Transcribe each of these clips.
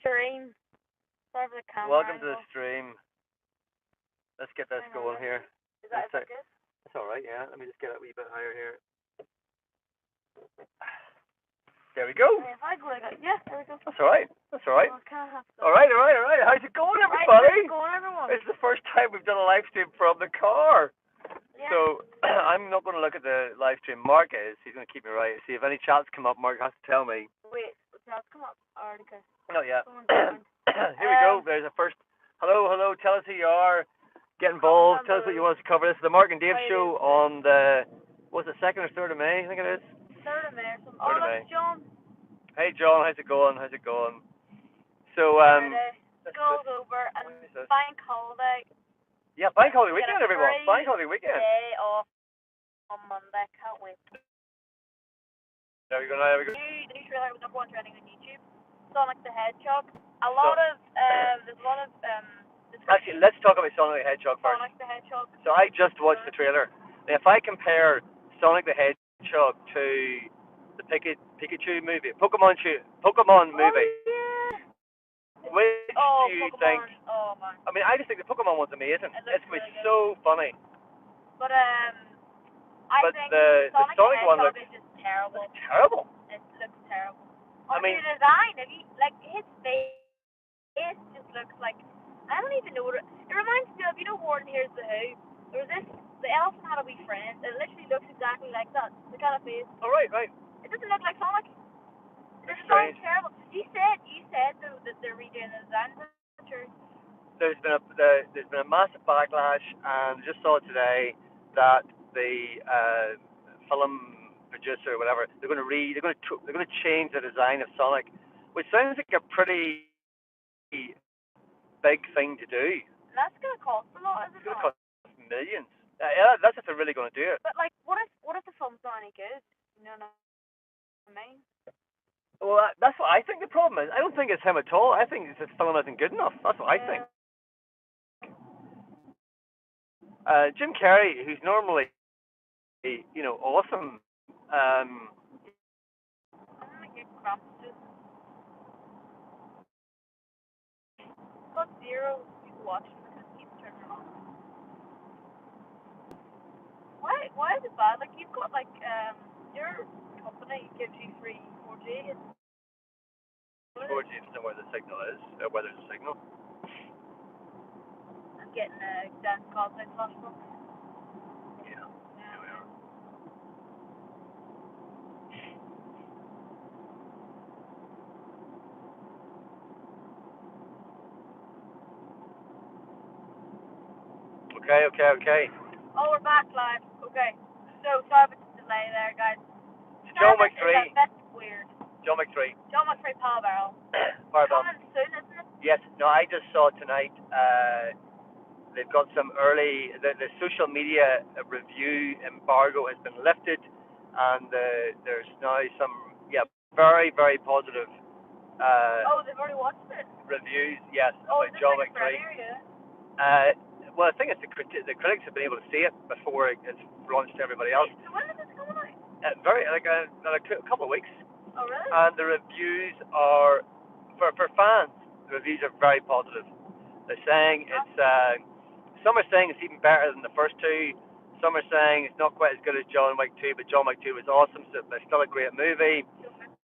stream. Sorry for the camera. Welcome to the stream. Let's get this going here. Is that good? That's alright, yeah. Let me just get it a wee bit higher here. There we go. If I go like that, yeah, there we go. That's alright. That's alright. Oh, I can't have to. Alright. How's it going, everybody? How's it going, everyone? It's the first time we've done a live stream from the car. Yeah. So, I'm not going to look at the live stream. Mark is. He's going to keep me right. See, if any chats come up, Mark has to tell me. Wait, chats come up? Already, okay. Not yet. Here we go. There's a first. Hello. Tell us who you are. Get involved. Tell us what you want us to cover. This is the Mark and Dave show on the, was it 2nd or 3rd of May? I think it is. 3rd of May or something. 3rd of May. That's John. Hey, John. How's it going? So, School's over and bank holiday. Yeah, bank holiday weekend, everyone. Bank holiday weekend. Day off on Monday. Can't wait. There we go. The new trailer was number 1 trending on YouTube. Sonic the Hedgehog. There's a lot of Actually, let's talk about Sonic the Hedgehog first. Sonic the Hedgehog. So I just watched the trailer. Now, if I compare Sonic the Hedgehog to the Pikachu movie, Pokemon movie, Yeah. which do you Pokemon. think? Oh man. I mean, I just think the Pokemon one's amazing. It's going to be really so funny. But I think the Sonic one looks is just terrible. It's terrible. It looks terrible. I mean, the design, his face just looks like, I don't even know what it reminds me of. You know, Warden Here's the Who. There was the elephant had a wee friend. It literally looks exactly like that. The kind of face. Oh right. It doesn't look like Sonic. The It's design's strange. terrible. You said though that they're redoing the design. There's been a massive backlash, and just saw today that the film producer or whatever, they're going to change the design of Sonic, which sounds like a pretty big thing to do. And that's gonna cost a lot, isn't it? It's going to cost millions. Yeah, that's if they're really going to do it. But like, what if the film's not any good? You know what I mean? Well, that's what I think the problem is. I don't think it's him at all. I think it's the film isn't good enough. That's what I think. Jim Carrey, who's normally, awesome. Got 0 people watching because it keeps turning on. Why is it bad? Like, you've got your company gives you free 4G. 4G is where the signal is, where there's a signal. I'm getting a Dan Cosmic flashbook. Yeah, here we are. Okay. Oh, we're back live. Okay. So, sorry for the delay there, guys. John Wick 3. That's weird. John Wick 3. John Wick 3 Power Barrel. Coming soon, isn't it? Yes. No, I just saw tonight. They've got some early. The social media review embargo has been lifted, and there's now some very very positive. They've already watched it. Reviews, yes, about John Wick 3. Well, I think it's the critics have been able to see it before it's launched to everybody else. So when is this coming out? A couple of weeks. Oh really? And the reviews are for fans. The reviews are very positive. They're saying it's. Some are saying it's even better than the first two. Some are saying it's not quite as good as John Wick 2, but John Wick 2 was awesome. So it's still a great movie.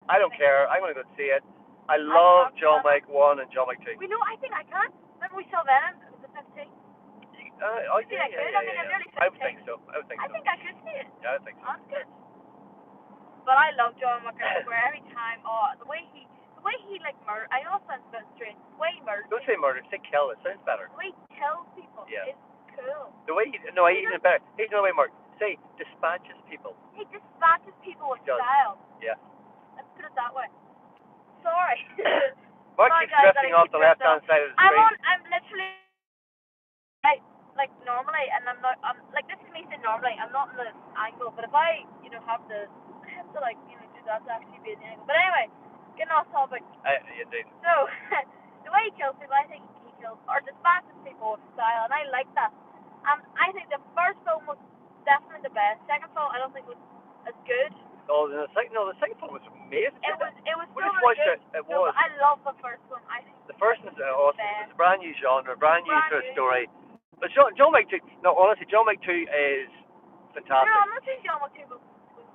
I don't care. I'm going to go see it. I love John Wick 1 and John Wick 2. I think I can. Remember we saw Venom? It was the 15. Yeah. I would think so. I think I could see it. Yeah, I think so. That's good. But I love John Wick where every time, the way he like murder. I know it sounds a bit strange. The way he murders. Don't say murder. Say kill. It sounds better. The way he kills people is cool. The way even better. Here's another way, Mark. Say dispatches people. He dispatches people with style. Yeah. Let's put it that way. Sorry. Mark keeps drifting off the left-hand side of the screen. I'm literally normally, and I'm not. This is me saying normally. I'm not in the angle, but if I, I have to do that to actually be in the angle. But anyway, getting off topic. Indeed. So, the way he kills people, I think he kills or dispatches people with style, and I like that. I think the first film was definitely the best. Second film, I don't think was as good. Oh, the second film was amazing. It was we still just really watched good. it. It was. I love the first one. I brand new genre, brand new Brand sort of new. story. But John Wick 2, no, honestly, John Wick 2 is No, fantastic. I'm not saying John Wick 2 was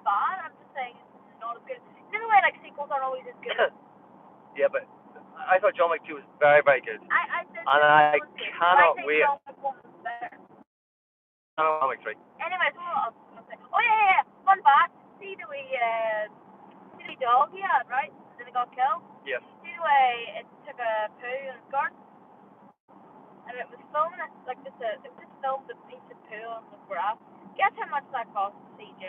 bad. I'm just saying it's not as good. In a way, like sequels aren't always as good. Yeah, but I thought John Wick 2 was very, very good. I said And I cannot wait. John Wick 1 was better. John Wick 3. Anyways, what else was I gonna say? Oh yeah. Fun fact. See the wee dog he had, right? Then he got killed. Yes. See the way it took a poo in his garden, and it was filming it like it just filmed a piece of poo on the grass. Guess how much that cost to CJ?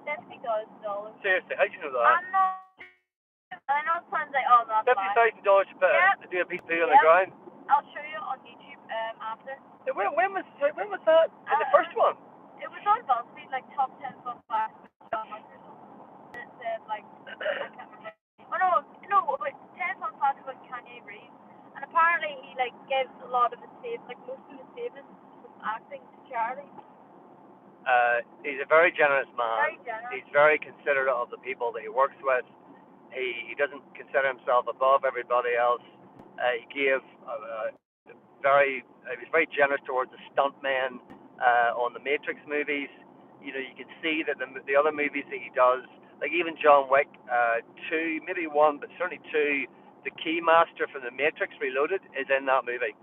$50,000. Seriously, how do you know that? I'm not. I know it sounds like that's $50,000 to do a piece of poo on the Yep. ground. I'll show you on YouTube after. So when was that? In the first one? It was on BuzzFeed, like top 10 fun facts with John Wick or something. And it said like I can't remember. Oh no, wait, 10 fun facts about Kanye Reeves. And apparently he like gives a lot of his savings, like most of his savings from acting to charity. He's a very generous man. Very generous. He's very considerate of the people that he works with. He doesn't consider himself above everybody else. He gave he was very generous towards the stuntmen on the Matrix movies. You know, you can see that the other movies that he does, like even John Wick 2, maybe 1, but certainly 2, the Keymaster from the Matrix Reloaded is in that movie.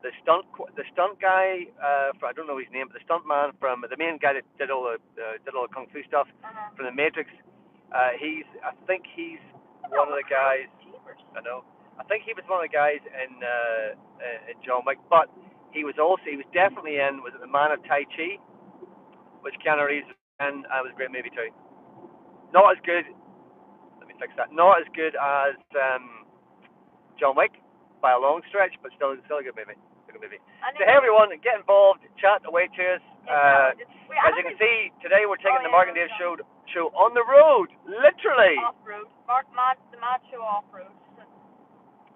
The stunt guy, I don't know his name, but the stunt man from the main guy that did all the kung fu stuff from the Matrix. I think he's one of the guys. I know. I think he was one of the guys in John Wick, but he was definitely in. Was it The Man of Tai Chi, which Keanu Reeves was in? It was a great movie too. Not as good. Let me fix that. Not as good as John Wick by a long stretch, but still a good movie. So hey everyone, get involved, chat away to us. As you can see, today we're taking the Mark and Dave show on the road, literally. Off road, the Mad Show off road.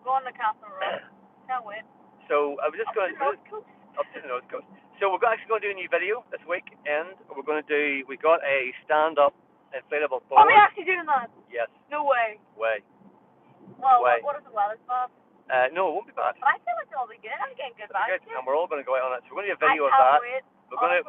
Go on the Castle Road. Can't wait. So I was just going to up to the North Coast. So we're actually going to do a new video this week, and we got a stand-up inflatable board. Are we actually doing that? Yes. No way. Way. Well, what if the weather's bad? No, it won't be bad. But I feel like it'll be good. I'm getting good vibes. And we're all going to go out on it. So we're going to do a video of that. Wait.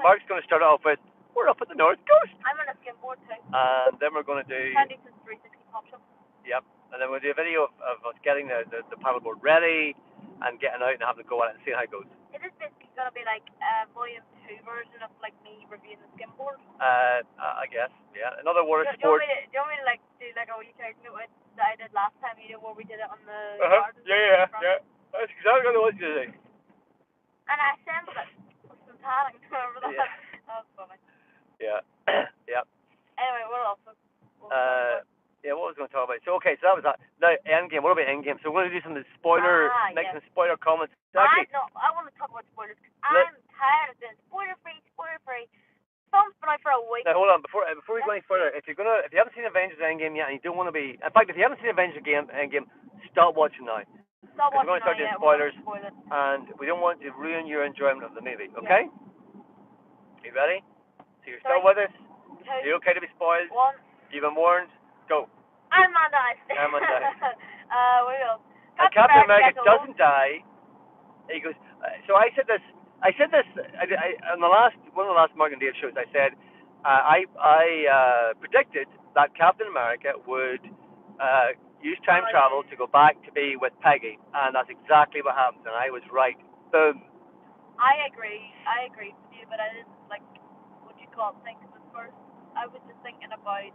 Mark's going to start it off with, we're up at the North Coast. I'm on a skimboard too. And then we're going to do... Candy's 360 pop shop. Yep. And then we'll do a video of us getting the paddleboard ready and getting out and having to go at it and seeing how it goes. It is basically going to be like volume 2 version of like me reviewing the skimboard. I guess, yeah. Another water sport. Do you want me to like do like a wee tag note that I did last time, where we did it on the garden? Yeah. That's exactly what I was doing. And I assembled it with some padding. Remember that? Yeah. That was funny. Yeah. Yeah. Anyway, what else? Yeah, what was I going to talk about? So that was that. Now, Endgame. What about Endgame? So we're going to do some spoiler, some spoiler comments. I want to talk about spoilers because I'm tired of doing spoiler free. Film's been out for a week. Now hold on, before we go any further, if you haven't seen Avengers Endgame yet and you don't want to be, in fact, if you haven't seen Avengers Endgame, stop watching now. Stop watching. We're going to start doing spoilers, and we don't want to ruin your enjoyment of the movie. Okay? Yeah. You ready? So you're still with us? Are you okay to be spoiled? 1. You've been warned. Go. I'm on dice. We go. Captain America doesn't die. He goes. So I said this on one of the last Mark and Dave shows. I said I predicted that Captain America would use time travel to go back to be with Peggy, and that's exactly what happened. And I was right. Boom. I agree with you, but I didn't think of it first. I was just thinking about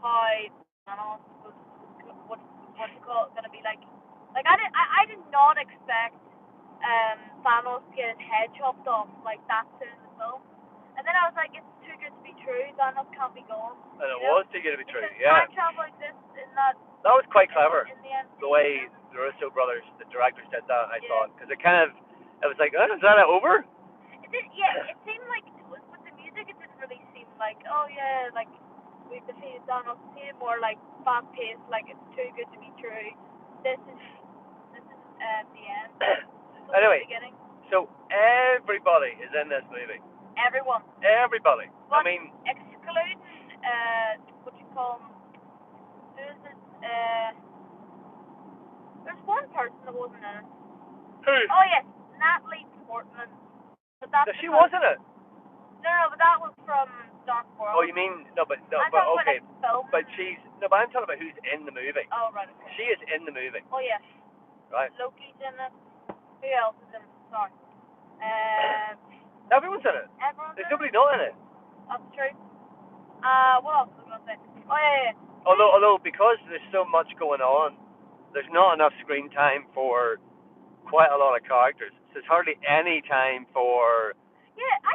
how Thanos was gonna be like. Like I did not expect Thanos to get his head chopped off like that soon in the film. And then I was like, it's too good to be true. Thanos can't be gone. And it was too good to be true. Yeah. Time travel exists in that. That was quite clever. In the end, the way the Russo brothers, the directors, did that, I thought, because it was like, is that over? It did. Yeah. It seemed like with the music, it didn't really seem like, oh yeah, like we've defeated Thanos. It seemed more like fast paced, like it's too good to be true. This is the end. Anyway, so everybody is in this movie. Everyone. Everybody. But I mean, excluding what you call them. There's one person that wasn't in it. Who? Oh yes, Natalie Portman. But that's No, she because, wasn't it. no, but that was from Dark Oh, World. you mean no, but I'm talking about okay, like film. but she's no, but I'm talking about who's in the movie. Oh right. Okay. She is in the movie, Oh yes. right? Loki's in it. Who else is in it? Sorry. Everyone's in it. Everyone's There's in nobody it. not in it. That's true. What else was I gonna say? Oh yeah. Although because there's so much going on, there's not enough screen time for quite a lot of characters. So there's hardly any time for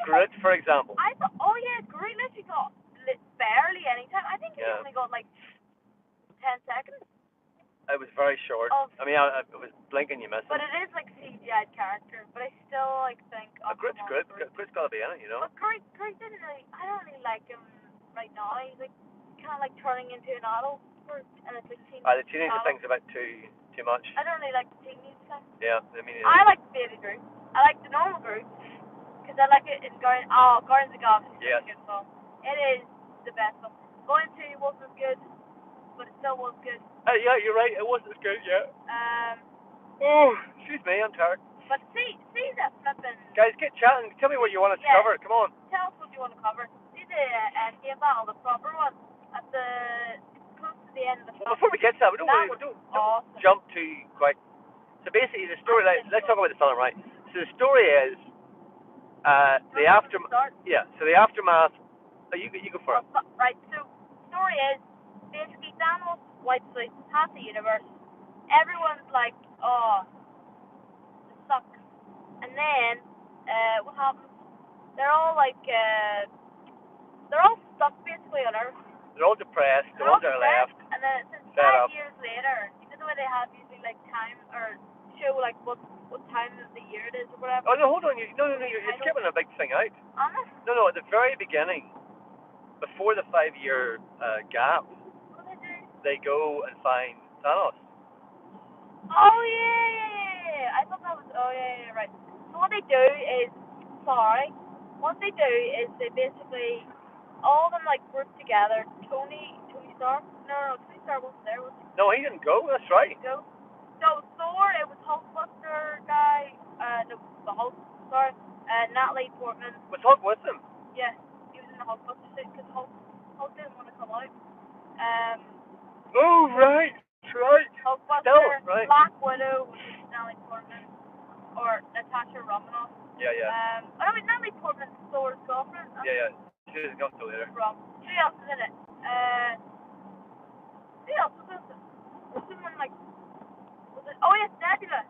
Groot, for example. I thought, oh yeah, Groot literally got barely any time. I think he Yeah. only got like 10 seconds. It was very short. I mean, I was blinking, you missed But him. it is like CGI character. But I still like think, oh, Groot's good. Groot's got to be in it, you know. But Groot didn't really. I don't really like him right now. He's like kind of like turning into an adult Groot, and it's like teenage. The teenager thing's a bit too much. I don't really like the teenage thing. Yeah, I mean. I like baby Groot. I like the normal Groot because I like it in Guardians of the Galaxy. Yes. Good film. It is the best film. Going to wasn't as good, but it still was good. Yeah, you're right. It wasn't as good, yeah. Oh, excuse me, I'm tired. But see that flipping. Guys, get chatting. Tell me what you want us to cover. Come on. Tell us what you want to cover. See the Endgame battle, the proper one, at the close to the end of the film. Well, before we get to that, don't awesome. jump too quick. So basically, the story. Let's talk about the film, right? So the story is the aftermath. Yeah. So the aftermath. You go for it. Right. So story is basically Thanos wipes out half the universe. Everyone's like, oh, it sucks. And then what happens? They're all like, they're all stuck basically on Earth. They're all depressed. The ones that are left. And then since 5 years later, you know the way they have usually like time or show like what time of the year it is or whatever. Oh no, hold on. You're skipping a big thing out. No, at the very beginning, before the 5-year gap, what do? They go and find Thanos. Oh yeah. I thought that was. Oh yeah, right. So what they do is, what they do is they basically all of them like group together. Tony Stark. No, Tony Stark wasn't there. Was he? No, he didn't go. That's right. No, Thor. It was Hulkbuster guy. The Hulk. Sorry. Natalie Portman. Was Hulk with them? Yeah, he was in the Hulkbuster suit because Hulk didn't want to come out. Oh right. Hulkbuster, right. Black Widow, which is Natalie Portman, or Natasha Romanoff. Yeah. I mean Natalie Portman's Thor's girlfriend. Yeah. She doesn't come till later. Who else is in it? Who else was in it? Someone like, was it? Oh yes, Nebula.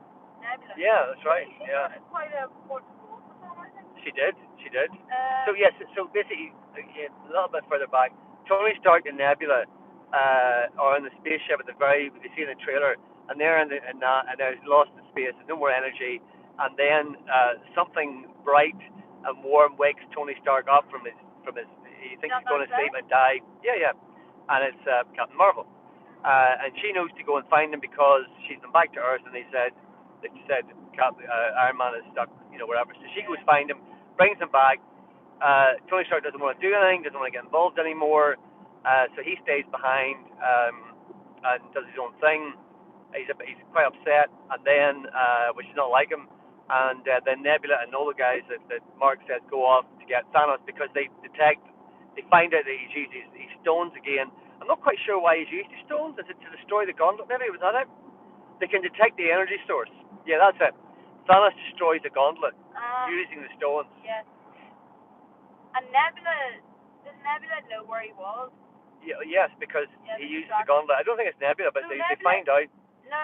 Yeah, that's right. Yeah. Quite an important role for film, I think. She did. So yes. So basically, a little bit further back, Tony Stark and Nebula are in the spaceship at the very. They see in the trailer, and they're in that, and they're lost in space. There's no more energy, and then something bright and warm wakes Tony Stark up from his. He thinks he's going to sleep and die. Yeah. And it's Captain Marvel, and she knows to go and find him because she's been back to Earth, and they said Iron Man is stuck, wherever. So she goes find him, brings him back. Tony Stark doesn't want to do anything, doesn't want to get involved anymore. So he stays behind and does his own thing. He's quite upset, and then which is not like him. And then Nebula and all the guys that Mark says go off to get Thanos because they find out that he's used his stones again. I'm not quite sure why he's used his stones. Is it to destroy the gauntlet? Maybe was that it? They can detect the energy source. Yeah, that's it. Thanos destroys the gauntlet using the stones. Yes. And did Nebula know where he was? Yeah, yes, because he uses the gauntlet. I don't think it's Nebula, but they find out. No,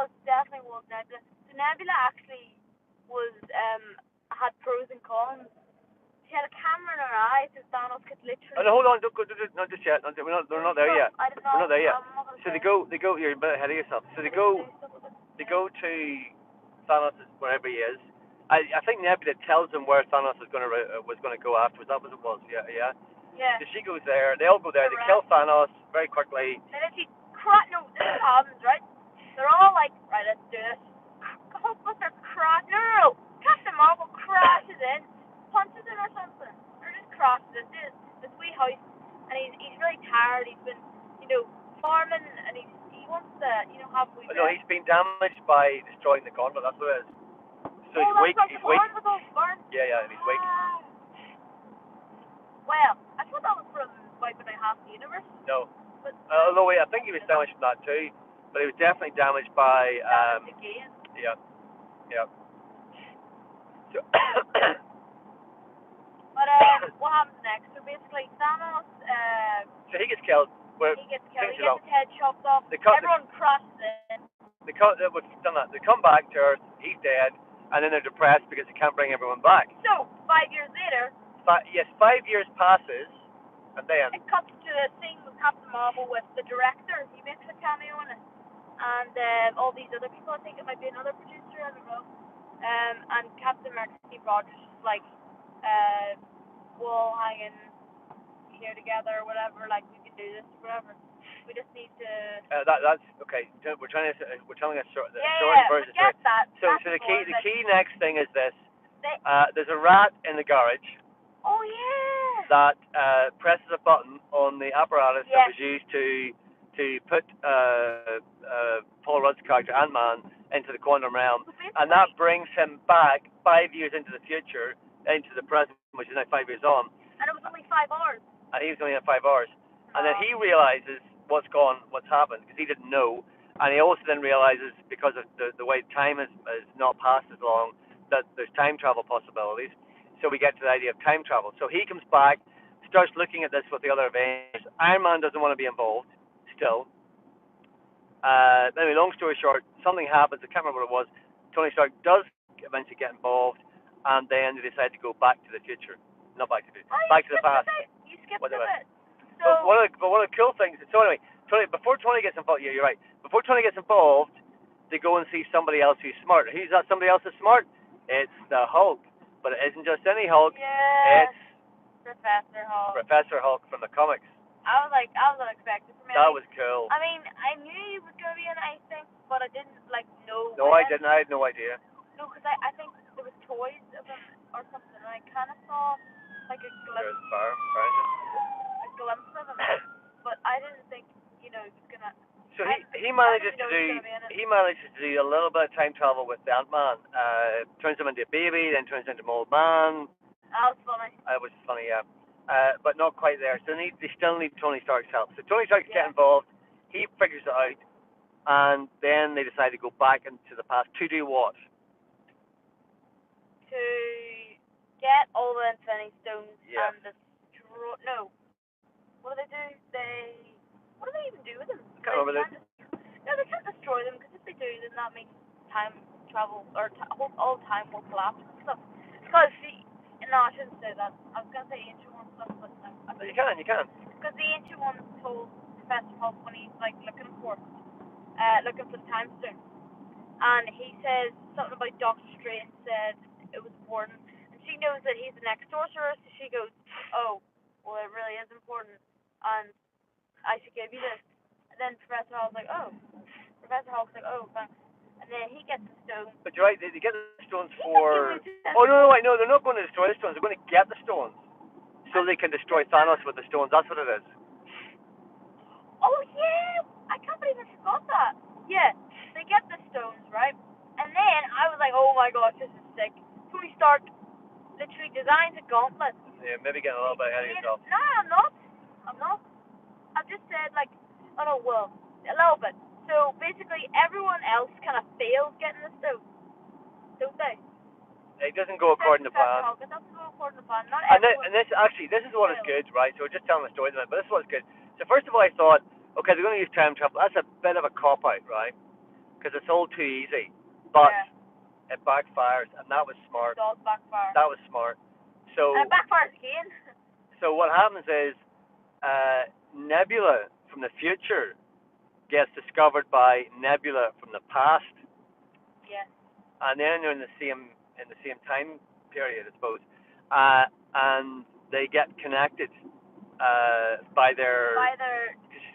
it definitely was Nebula. So Nebula actually was had pros and cons. She had a camera in her eye, so Thanos could literally. Oh, no, hold on, not just yet. We're not there yet. I don't know. We're not there yet. So they go. You're a bit ahead of yourself. So they go to Thanos wherever he is. I think Nebula tells him where Thanos was going to go afterwards. That was it was. Yeah. Yeah. So she goes there. They all go there. They kill Thanos very quickly. And if he no, this happens, right? They're all like, right, let's do this. Hulkbuster No. Captain Marvel crashes in, punches him or something, or just crashes into this wee house, and he's really tired. He's been, farming, and he wants to, have a wee. No, he's been damn damaged by destroying the convent. That's what it is. So he's that's weak. like He's the weak. barnacle burn. Yeah, and he's weak. Well, I thought that was from wiping out half the universe. No. But Although I think he was damaged from that too, but he was definitely damaged by. again. Yeah. So. But what happens next? So basically, Thanos. So he gets killed. He gets killed. He gets his head chopped off. Everyone crosses it. They've done that. They come back to Earth. He's dead, and then they're depressed because they can't bring everyone back. So 5 years later. Yes, 5 years passes, and then it cuts to a scene with Captain Marvel with the director. He makes a cameo in it, and all these other people. I think it might be another producer. I don't know. And Captain America, Steve Rogers, is like, we'll hang in here together, or whatever. Like we can do this, or whatever. We just need to. That's okay. We're telling a story versus forget that. So the key next thing is this. There's a rat in the garage. Oh yeah. That presses a button on the apparatus that was used to put Paul Rudd's character Ant-Man into the quantum realm, and that brings him back 5 years into the future, into the present, which is now 5 years on. And it was only 5 hours. And he was only at 5 hours, and then he realizes what's happened, because he didn't know, and he also then realizes, because of the way time has not passed as long, that there's time travel possibilities. So we get to the idea of time travel. So he comes back, starts looking at this with the other Avengers. Iron Man doesn't want to be involved still. Anyway, long story short, something happens. I can't remember what it was. Tony Stark does eventually get involved, and then they decide to go back to the future. Not back to the future, back to the past. You skipped Whatever. a bit. So one of the cool things. So anyway, before Tony gets involved, yeah, you're right. Before Tony gets involved, they go and see somebody else who's smart. Who's that? Somebody else who's smart? It's the Hulk. But it isn't just any Hulk. Yeah. It's Professor Hulk from the comics. I was unexpected for me. That was cool. I mean, I knew he was going to be in it, I think, but I didn't know. No, I didn't. I had no idea. No, because I think there was toys of him or something, and I kind of saw like a glimpse. A glimpse of him, but I didn't think he was gonna. So he manages to do a little bit of time travel with the Ant-Man. Turns him into a baby, then turns into an old man. That was funny. It was funny, yeah. But not quite there. So they still need Tony Stark's help. So Tony Stark gets involved. He figures it out, and then they decide to go back into the past to do what? To get all the Infinity Stones and destroy. No. What do they do? What do they even do with them? I can't remember. No, they can't destroy them, because if they do, then that means time travel or all time will collapse and stuff. Because no, I shouldn't say that. I was gonna say ancient one stuff, but no. You can. Because the ancient one told Professor Hulk when he's looking for the time stone, and he says something about Doctor Strange said it was important, and she knows that he's the next sorcerer, so she goes, "Oh, well, it really is important, and I should give you this." And then Professor Hulk's like, "Oh," thanks. And then he gets the stone. But you're right, they get the stones for. Oh no, I know they're not going to destroy the stones. They're going to get the stones, so they can destroy Thanos with the stones. That's what it is. Oh yeah, I can't believe I forgot that. Yeah, they get the stones, right? And then I was like, oh my gosh, this is sick. Tony Stark literally designs a gauntlet. Yeah, maybe getting a little bit ahead of yourself. No, I'm not. I've just said a little bit. So basically, everyone else kind of fails getting the stone, don't they? It doesn't go according to plan. It doesn't go according to plan. Not everyone. And this is what is good, right? So we're just telling the story tonight, but this is what's good. So first of all, I thought, okay, they're going to use time travel. That's a bit of a cop out, right? Because it's all too easy. But it backfires, and that was smart. It does backfire. That was smart. So it backfires again. So what happens is, Nebula from the future gets discovered by Nebula from the past. Yes. And then they're in the same time period, I suppose. And they get connected by their.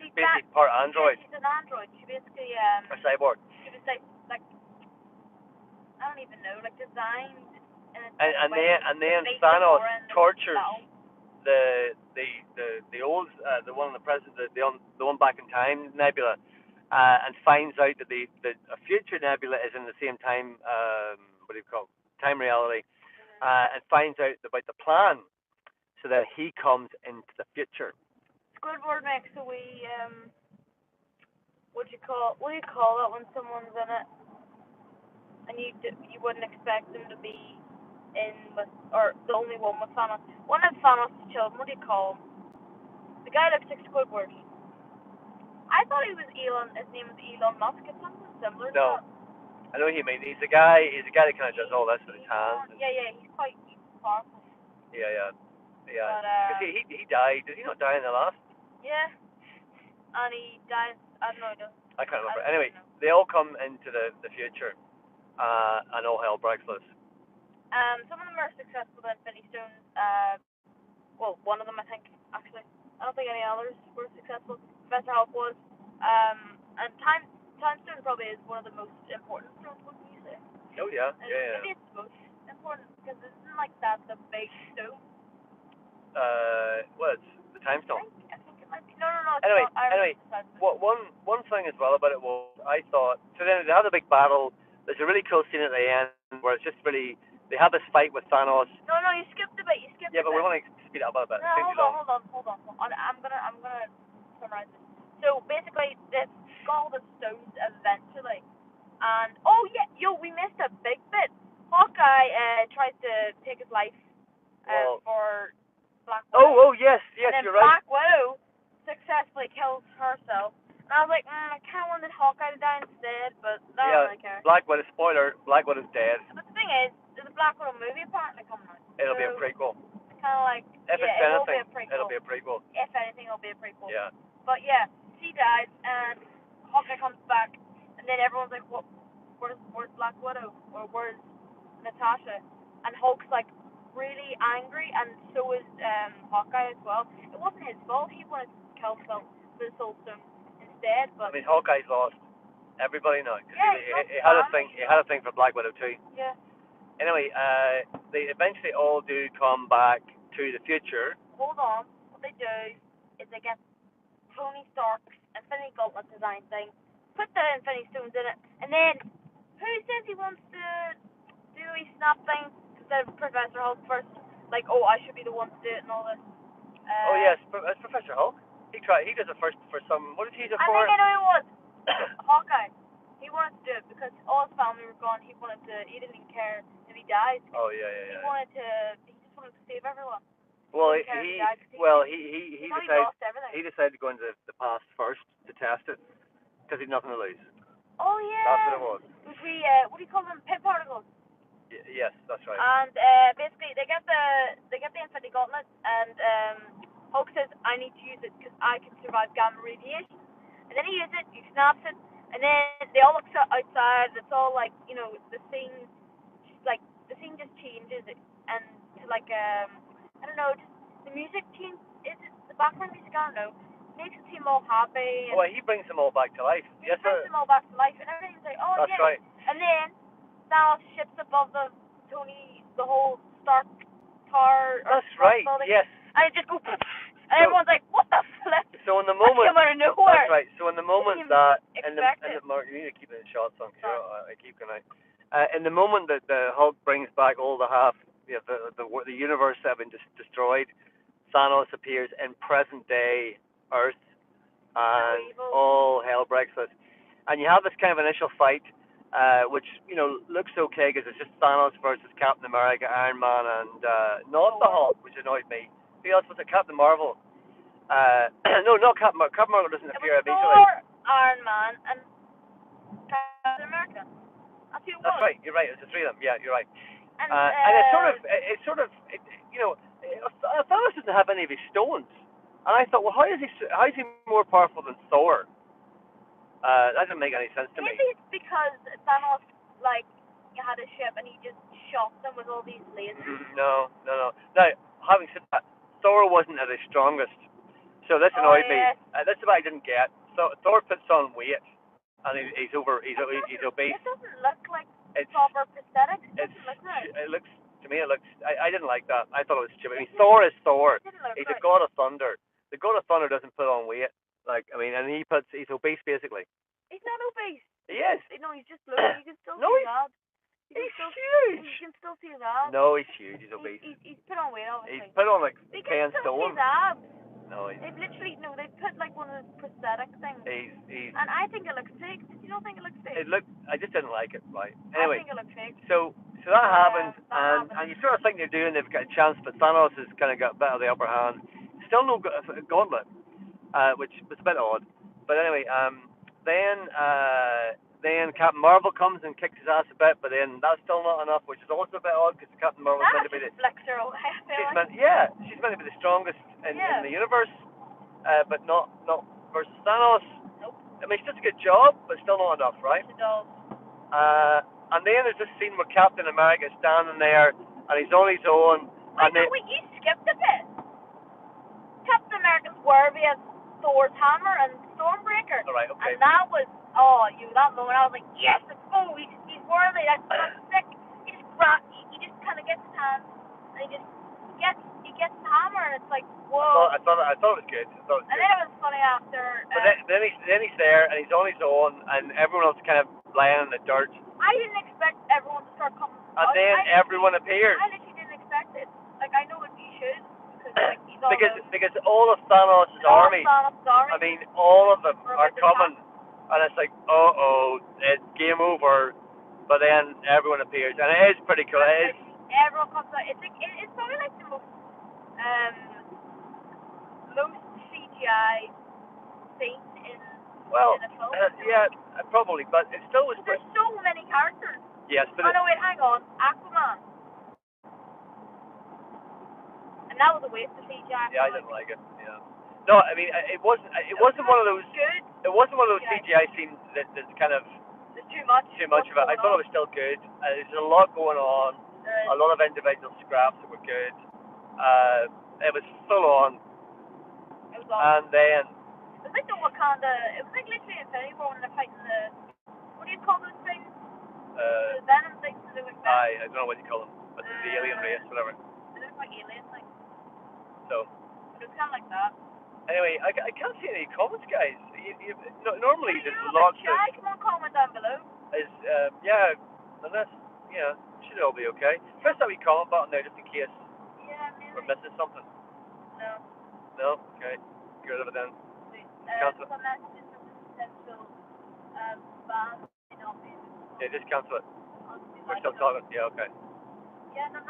She's basically part android. She's an android. She basically or cyborg. She was I don't even know, designed. And then Thanos tortures the one in the present, the one back in time, Nebula, and finds out that the a future nebula is in the same time. What do you call it? Time reality, and finds out about the plan, so that he comes into the future. Squidward makes a wee what do you call it when someone's in it and you wouldn't expect them to be in with or the only one with Thanos. One of Thanos' children. What do you call him? The guy looks like Squidward. I thought he was Elon. His name was Elon Musk. It's something similar to No, that. I know what you mean. He's a guy. He's a guy that kind of does all this with his hands. Yeah, he's powerful. Yeah, yeah, yeah. But Because he died. Did he not die in the last? yeah, and he died. I don't know. He doesn't. I can't remember. I don't Anyway, know. they all come into the future, and all hell breaks loose. Some of them are successful with Infinity Stones. Well, one of them I think actually. I don't think any others were successful. Professor Hulk was. And Time Stone probably is one of the most important stones. Wouldn't you say? Oh yeah, yeah, Maybe it's the most important because isn't like that the big stone? Well, it's the time stone. I think it might be. No. It's Anyway, not. I anyway, one thing as well about it was I thought so. Then they have a big battle. There's a really cool scene at the end where it's just really they have this fight with Thanos. No, you skipped a bit. Yeah, but we want to speed it up a bit. No, hold on. I'm gonna summarize this. So basically, this skull the stones eventually, and oh yeah, we missed a big bit. Hawkeye tries to take his life for Black Widow. Oh yes, and then you're right. Black Widow successfully kills herself. And I was like, I kind of wanted Hawkeye to die instead, but I don't really care. Black Widow, spoiler, Black Widow's dead. But the thing is, there's a Black Widow movie apparently coming out. It'll be a prequel. Kind of like, if it's it will be anything, a prequel. it'll be a prequel. If anything, it'll be a prequel. Yeah. But yeah, she dies, and Hawkeye comes back, and then everyone's like, where's Black Widow? Or where's Natasha? And Hulk's like really angry, and so is Hawkeye as well. It wasn't his fault. He wanted to kill himself with the Soul Stone instead. But I mean, Hawkeye's lost everybody now. Yeah, he had a thing. He had a thing for Black Widow too. Yeah. Anyway, they eventually all do come back to the future. Hold on. What they do is they get Tony Stark's Infinity Gauntlet design thing, put the Infinity Stones in it, and then who says he wants to do a snap thing instead of Professor Hulk first? Like, I should be the one to do it and all this. Oh yes, it's Professor Hulk. He does it first for some. What did he do for? I think I know who it was. Hawkeye. He wanted to do it because all his family were gone. He didn't even care if he died. Oh yeah. He just wanted to save everyone. Well, he decided to go into the past first to test it because he'd nothing to lose. Oh yeah. That's what it was. Which what do you call them? Pit particles. Yes, that's right. And basically they get the Infinity Gauntlet, and Hulk says, I need to use it because I can survive gamma radiation. And then he uses it, he snaps it, and then they all look outside. It's all like, the scene just changes, and to like I don't know, just the music change. Is it the background music? I don't know. Makes it seem all happy. Well, he brings them all back to life. He brings them all back to life, and everything's like, oh that's yeah. Right. And then Thanos ships above the whole Stark Tower. That's right. Building, yes. And it just goes, and everyone's like, what the flip? So in the moment, that came out of nowhere. That's right. So in the moment that, Mark, you need to keep it in shots on. I keep going out. In the moment that the Hulk brings back all the the universe that had been destroyed, Thanos appears in present day Earth, and all hell breaks loose. And you have this kind of initial fight, which looks okay because it's just Thanos versus Captain America, Iron Man, and not the Hulk, which annoyed me. Who else was it? Captain Marvel. No, not Captain Marvel. Captain Marvel doesn't appear immediately. Thor, Iron Man, and Captain America. That's right. You're right. It's the three of them. Yeah, you're right. And it's sort of, Thanos doesn't have any of his stones, and I thought, well, how is he more powerful than Thor? That doesn't make any sense to me. Maybe it's because Thanos had a ship and he just shot them with all these lasers. No. Now, having said that, Thor wasn't at his strongest, so this annoyed me. That's what I didn't get. So Thor puts on weight, and he's obese. It doesn't look like proper prosthetics. It doesn't look right. It looks to me. I didn't like that. I thought it was stupid. I mean, Thor is Thor. He's a god of thunder. The god of thunder doesn't put on weight. And he's obese basically. still No, see his abs. he's huge. You can still see his abs. No, he's huge. He's obese. He's put on weight, obviously. He's put on like You 10 can still see stone. his abs. No, They've literally they've put like one of those prosthetic things. he's. And I think it looks fake. Did you not think it looks fake? It looked. I just didn't like it. Right. I Anyway. think it looks fake. So that happened, that and you sort of think they're doing. They've got a chance, but Thanos has kind of got a bit of the upper hand. Still no gauntlet, which was a bit odd. But anyway, then Captain Marvel comes and kicks his ass a bit, but then that's still not enough, which is also a bit odd because Captain Marvel's meant to be she's meant to be the strongest in the universe, but not versus Thanos. Nope. I mean, she does a good job, but still not enough, right? She does. And then there's this scene where Captain America is standing there, and he's on his own. Wait, you skipped a bit. Captain America's worthy as Thor's hammer and Stormbreaker. All right, okay. And that was, that moment, I was like, yes, let's go. He's worthy. That's sick. He just kind of gets his hand, and he gets the hammer, and it's like, whoa. I thought it was good. And then it was funny after. But then he's there, and he's on his own, and everyone else kind of lying in the dirt. I didn't expect everyone to start coming. And then everyone appears. I literally didn't expect it. Like, I know you should, because like because all of Thanos' army. I mean, all of them are coming, and it's like, it's game over. But then everyone appears, and it is pretty cool. It is. Everyone comes out. It's like it's probably like the most CGI scene in a film. Yeah, probably, but it still was. There's so many characters. Yes, but. Oh no, wait, hang on, Aquaman. And that was a waste of CGI. Yeah, I didn't like it. Yeah. No, I mean, it wasn't. It wasn't one of those. Good. It wasn't one of those CGI scenes that's kind of. There's too much. Too much of it. I thought it was still good. There's a lot going on. A lot of individual scraps that were good. It was full on. It was awesome. And then. It was like the Wakanda. It was like literally Infinity War when they're fighting the. What do you call those things? The venom things. I don't know what you call them, but the alien race, whatever. They look like aliens, like. So. It was kind of like that. Anyway, I can't see any comments, guys. Normally there's lots of. Come on, comment down below. Unless should all be okay. Press that wee comment button there just in case we're missing something. No. No, okay. Get rid of it then. Cancel it. Yeah, just cancel it. We're still talking. Yeah, okay. Yeah, no.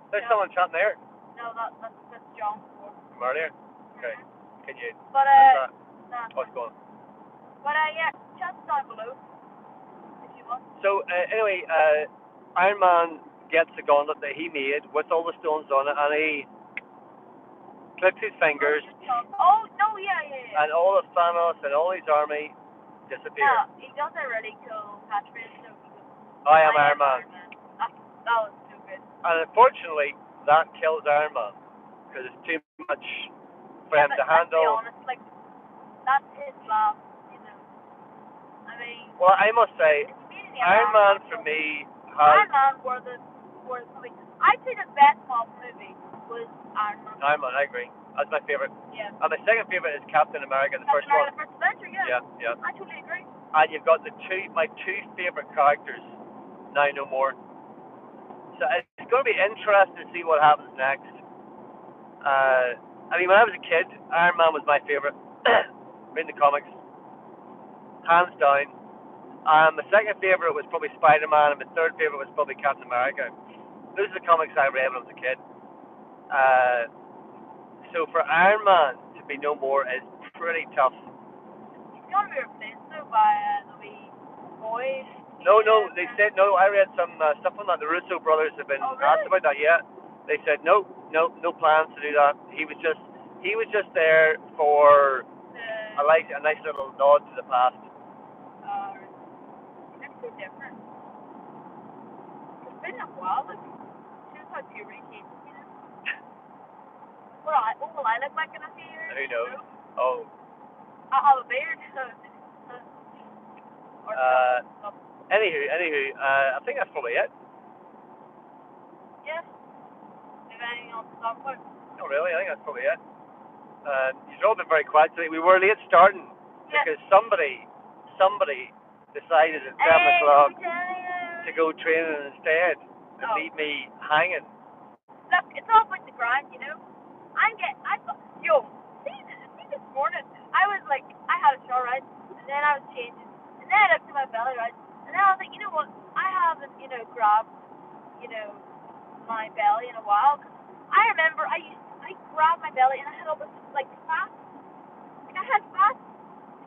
There's someone chatting there. No, that's John. From earlier. Okay. Can you? But What's going on? But chat down below if you want. So anyway, Iron Man gets the gauntlet that he made with all the stones on it, and he clips his fingers. Oh no, yeah. And all of Thanos and all his army disappear. Yeah, he does a really cool catchphrase. So I am Iron Man. That was so good. And unfortunately, that kills Iron Man because it's too much for him to handle. Let's be honest, like that's his last, I mean. Well, I must say, Iron Man for me has. Iron Man were probably. I'd say the best Marvel movie was Iron Man. Iron Man, I agree. That's my favorite. Yeah. And my second favorite is Captain America, the first one. The first adventure, yeah. Yeah. I totally agree. And you've got my two favorite characters, now no more. So it's going to be interesting to see what happens next. I mean, when I was a kid, Iron Man was my favorite. Reading the comics, hands down. My second favorite was probably Spider-Man, and my third favorite was probably Captain America. Those are the comics I read when I was a kid. So for Iron Man to be no more is pretty tough. He's going to be replaced though by the wee boys. No, they said no. I read some stuff on that. The Russo brothers have been asked about that. Yeah, they said no plans to do that. He was just there for a nice little nod to the past. It's so different. It's been a while. Like, since how puberty came, What will I look like in a few years? Who knows? Oh. I'll have a beard. Anywho, I think that's probably it. Yeah. Do you have anything else to talk about? Not really. I think that's probably it. You've all been very quiet today. We were late starting because somebody decided at 7 o'clock. to go training instead and leave me hanging. Look, it's all about the grind, you know. Yo, see this morning, I was like, I had a shower, right? And then I was changing. And then I looked at my belly, right? And then I was like, you know what? I haven't, grabbed, my belly in a while. Cause I remember I grabbed my belly and I had all this, like, fat. Like, I had fat.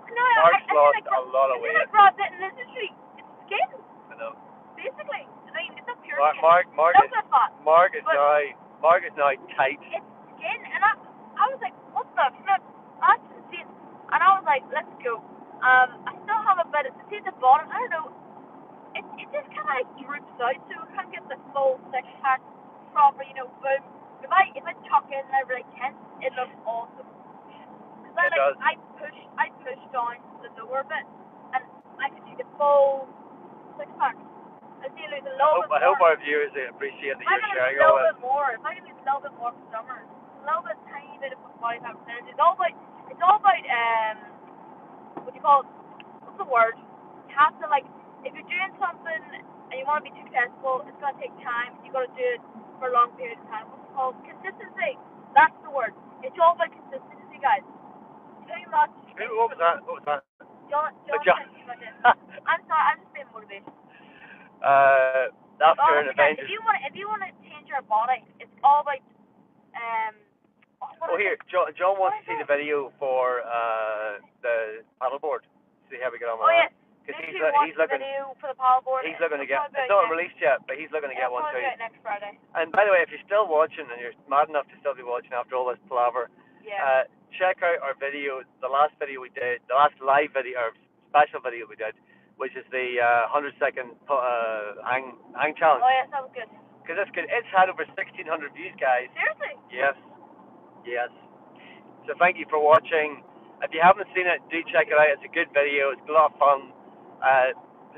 And now Mark's lost a lot of weight. And then I grabbed it and it's literally, it's skin. I know. Basically. I mean, it's not pure skin. Mark is now tight. It's skin, and I was like, what the flip? That's insane. And I was like, let's go. I still have a bit. See at the bottom. I don't know. It just kind of like droops out, so I can't get the full 6-pack proper. Boom. If I tuck in and I really tense, it looks awesome. Because I push down the lower bit, and I can see the full 6-pack. I hope our viewers appreciate that you're sharing all this. If I can do a little bit more for summer, a little bit, tiny bit of body fat percentage. It's all about what do you call it? What's the word? You have to, like, if you're doing something and you want to be successful, it's gonna take time. You gotta do it for a long period of time. What's it called? Consistency. That's the word. It's all about consistency, guys. Too much. What was that? John. I'm sorry. I'm just being motivated. After an Avengers. If you want to change your body, it's all about here, John wants to see the video for the paddleboard. See how we get on with that. Because he's looking. Video for the paddleboard. He's looking to get. It's not released yet, but he's looking to get one too. Next Friday. And by the way, if you're still watching and you're mad enough to still be watching after all this palaver, check out our video. The last video we did, the last live video or special video we did, which is the 100-second hang challenge. Oh yes, that was good. Because that's good. It's had over 1,600 views, guys. Seriously? Yes. So thank you for watching. If you haven't seen it, do check it out. It's a good video. It's a lot of fun.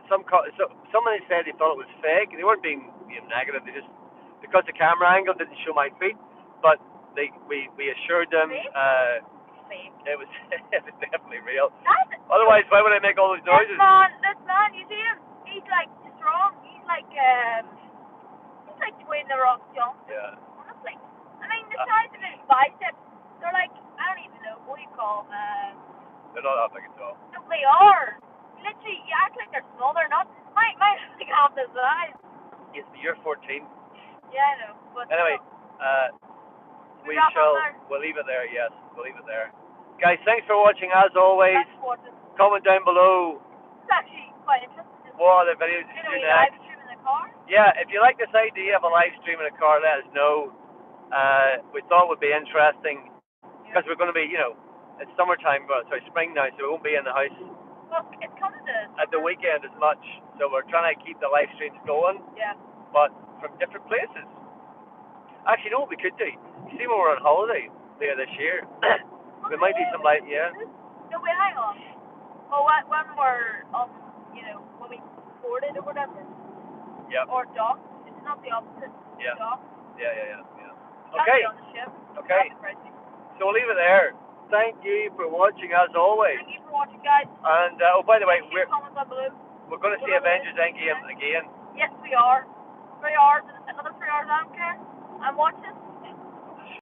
Somebody said they thought it was fake. They weren't being negative. They just, because the camera angle didn't show my feet, but we assured them fake. It was definitely real. Otherwise, why would I make all those noises? This man, you see him? He's like strong. He's like Dwayne the Rock Johnson. Yeah. Honestly, I mean the size of his biceps, they're like, I don't even know what do you call them. They're not that big at all. No, they are. Literally, you act like they're small. They're not. Mine like half the size. Yes, you're 14. Yeah, I know. But anyway, we'll leave it there. Yes, we'll leave it there. Guys, thanks for watching as always. Comment down below. It's actually quite interesting. What other videos you do next? Live stream in the car? Yeah, if you like this idea of a live stream in a car, let us know. We thought it would be interesting because we're going to be, it's summertime, spring now, so we won't be in the house. Well, it's coming at the weekend as much, so we're trying to keep the live streams going. Yeah. But from different places. Actually, you know what we could do? You see, when we're on holiday later this year, we might do some live. No, wait, hang on. Oh, when we're when we boarded or whatever. Yeah. Or dock. It's not the opposite. Yeah. Dock. Yeah. Okay. On the ship. Okay. So we'll leave it there. Thank you for watching as always. Thank you for watching, guys. And by the way, we're going to see Avengers Endgame again. Yes, we are. 3 hours, another 3 hours. I don't care. I'm watching.